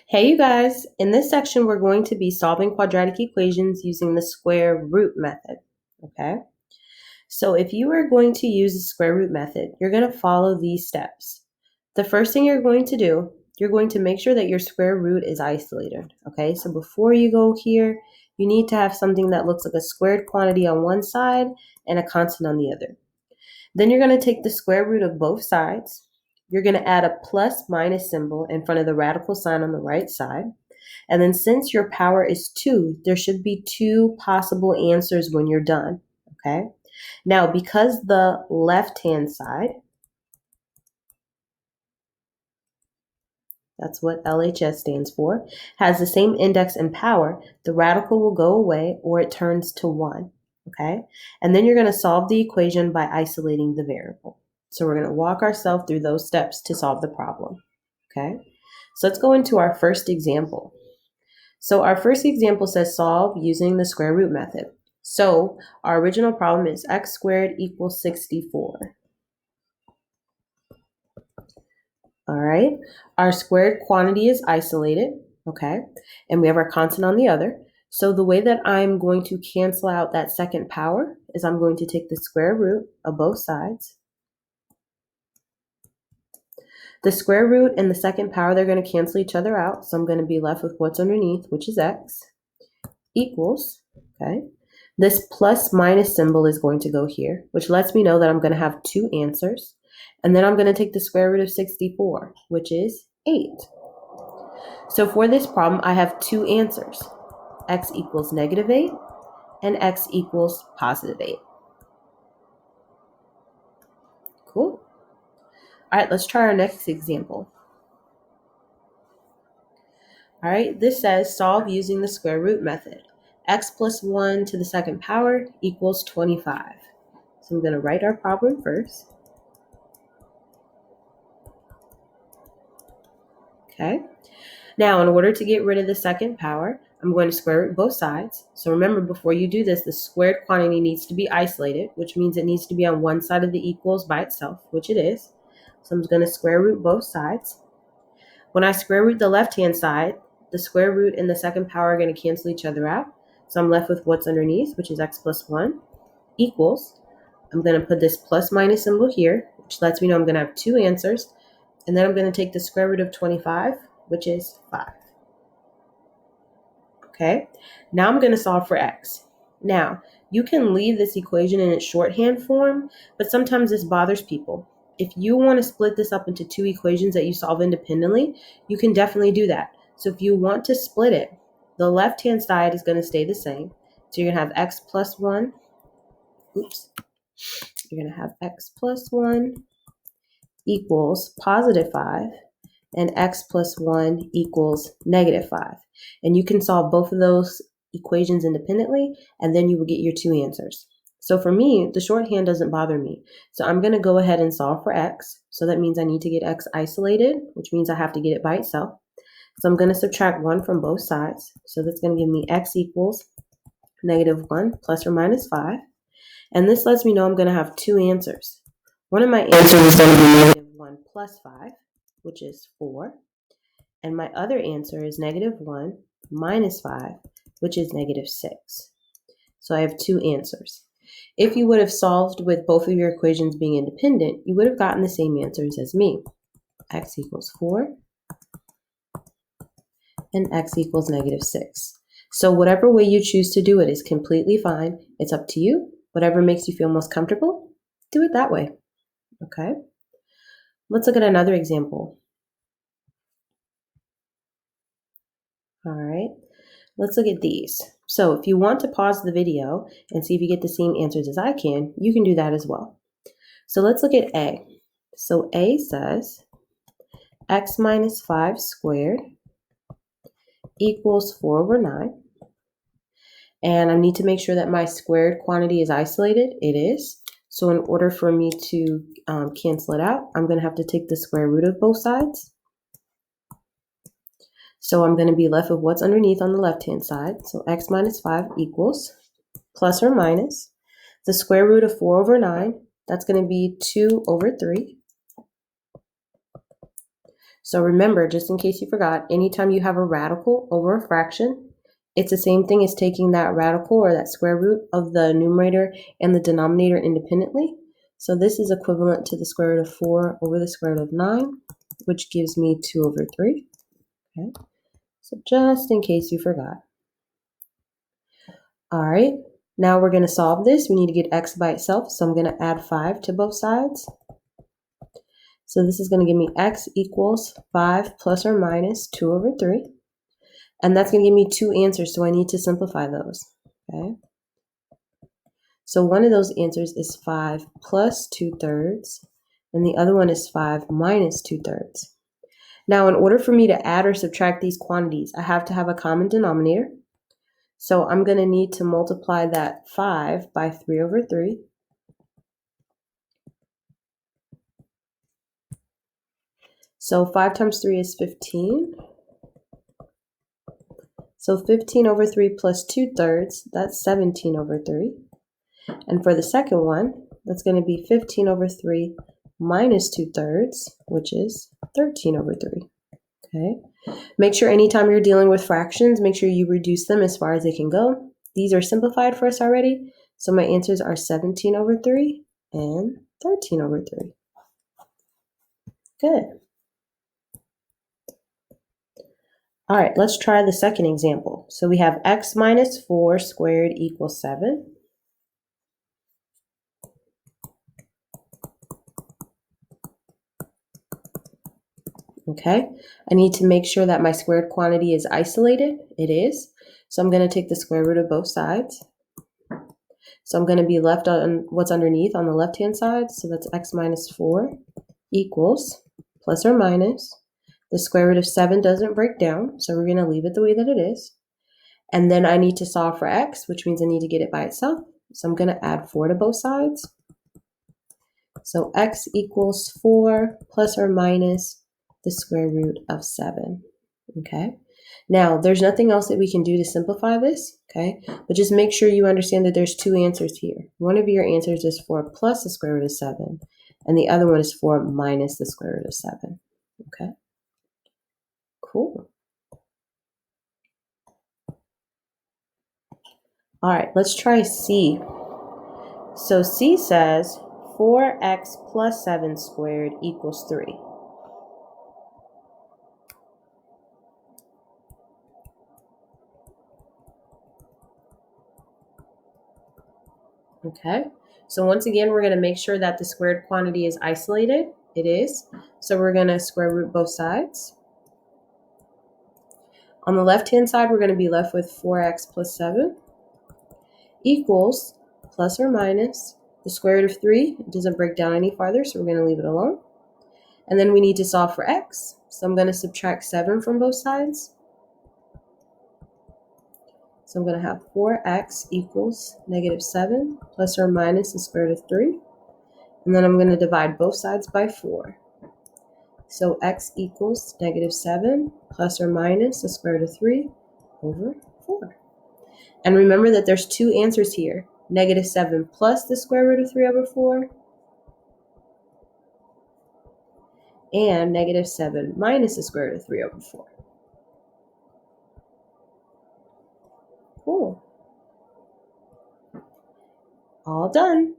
Hey you guys, in this section we're going to be solving quadratic equations using the square root method, okay? So if you are going to use the square root method, you're going to follow these steps. The first thing you're going to do, you're going to make sure that your square root is isolated, okay? So before you go here, you need to have something that looks like a squared quantity on one side and a constant on the other. Then you're going to take the square root of both sides. You're going to add a plus minus symbol in front of the radical sign on the right side. And then since your power is 2, there should be 2 possible answers when you're done, okay? Now, because the left-hand side, that's what LHS stands for, has the same index and power, the radical will go away or it turns to 1, okay? And then you're going to solve the equation by isolating the variable. So we're going to walk ourselves through those steps to solve the problem, okay? So let's go into our first example. So our first example says solve using the square root method. So our original problem is x squared equals 64. All right, our squared quantity is isolated, okay? And we have our constant on the other. So the way that I'm going to cancel out that second power is I'm going to take the square root of both sides. The square root and the second power, they're going to cancel each other out. So I'm going to be left with what's underneath, which is x, equals, okay? This plus minus symbol is going to go here, which lets me know that I'm going to have 2 answers. And then I'm going to take the square root of 64, which is 8. So for this problem, I have 2 answers. X equals negative 8 and x equals positive 8. Cool. All right, let's try our next example. All right, this says solve using the square root method. X plus 1 to the second power equals 25. So I'm going to write our problem first. Okay. Now, in order to get rid of the second power, I'm going to square root both sides. So remember, before you do this, the squared quantity needs to be isolated, which means it needs to be on one side of the equals by itself, which it is. So I'm going to square root both sides. When I square root the left-hand side, the square root and the second power are going to cancel each other out. So I'm left with what's underneath, which is x plus 1, equals. I'm going to put this plus minus symbol here, which lets me know I'm going to have 2 answers. And then I'm going to take the square root of 25, which is 5. Okay, now I'm going to solve for x. Now, you can leave this equation in its shorthand form, but sometimes this bothers people. If you want to split this up into 2 equations that you solve independently, you can definitely do that. So if you want to split it, the left-hand side is going to stay the same. So you're going to have x plus 1. You're going to have x plus 1 equals positive 5, and x plus 1 equals negative 5. And you can solve both of those equations independently, and then you will get your 2 answers. So for me, the shorthand doesn't bother me. So I'm going to go ahead and solve for x. So that means I need to get x isolated, which means I have to get it by itself. So I'm going to subtract 1 from both sides. So that's going to give me x equals negative 1 plus or minus 5. And this lets me know I'm going to have 2 answers. One of my answers is going to be negative 1 plus 5, which is 4. And my other answer is negative 1 minus 5, which is negative 6. So I have 2 answers. If you would have solved with both of your equations being independent, you would have gotten the same answers as me. X equals 4 and x equals negative 6. So whatever way you choose to do it is completely fine. It's up to you. Whatever makes you feel most comfortable, do it that way. Okay? Let's look at another example. All right, let's look at these. So if you want to pause the video and see if you get the same answers as I can, you can do that as well. So let's look at A. So A says x minus 5 squared equals 4 over 9. And I need to make sure that my squared quantity is isolated. It is. So in order for me to cancel it out, I'm going to have to take the square root of both sides. So I'm going to be left with what's underneath on the left-hand side. So x minus 5 equals plus or minus the square root of 4 over 9. That's going to be 2 over 3. So remember, just in case you forgot, anytime you have a radical over a fraction, it's the same thing as taking that radical or that square root of the numerator and the denominator independently. So this is equivalent to the square root of 4 over the square root of 9, which gives me 2 over 3. Okay, so just in case you forgot. All right, now we're going to solve this. We need to get x by itself, so I'm going to add 5 to both sides. So this is going to give me x equals 5 plus or minus 2 over 3. And that's going to give me two answers, so I need to simplify those. Okay. So one of those answers is 5 plus 2/3, and the other one is 5 minus 2/3. Now, in order for me to add or subtract these quantities, I have to have a common denominator. So I'm going to need to multiply that 5 by 3 over 3. So 5 times 3 is 15. So 15 over 3 plus 2/3, that's 17 over 3. And for the second one, that's going to be 15 over 3 minus 2/3, which is 13 over 3. Okay. Make sure anytime you're dealing with fractions, make sure you reduce them as far as they can go. These are simplified for us already. So my answers are 17 over 3 and 13 over 3. Good. All right, let's try the second example. So we have x minus 4 squared equals 7. Okay, I need to make sure that my squared quantity is isolated. It is. So I'm going to take the square root of both sides. So I'm going to be left on what's underneath on the left-hand side. So that's x minus 4 equals plus or minus. The square root of 7 doesn't break down, so we're going to leave it the way that it is. And then I need to solve for x, which means I need to get it by itself. So I'm going to add 4 to both sides. So x equals 4 plus or minus the square root of 7. Okay. Now, there's nothing else that we can do to simplify this, okay? But just make sure you understand that there's two answers here. One of your answers is 4 plus the square root of 7, and the other one is 4 minus the square root of 7, okay? Cool. All right, let's try C. So C says 4x plus 7 squared equals 3. Okay, so once again, we're going to make sure that the squared quantity is isolated. It is. So we're going to square root both sides. On the left-hand side, we're going to be left with 4x plus 7 equals plus or minus the square root of 3. It doesn't break down any farther, so we're going to leave it alone. And then we need to solve for x. So I'm going to subtract 7 from both sides. So I'm going to have 4x equals negative 7 plus or minus the square root of 3. And then I'm going to divide both sides by 4. So x equals negative 7 plus or minus the square root of 3 over 4. And remember that there's two answers here. Negative 7 plus the square root of 3 over 4 and negative 7 minus the square root of 3 over 4. Cool. All done.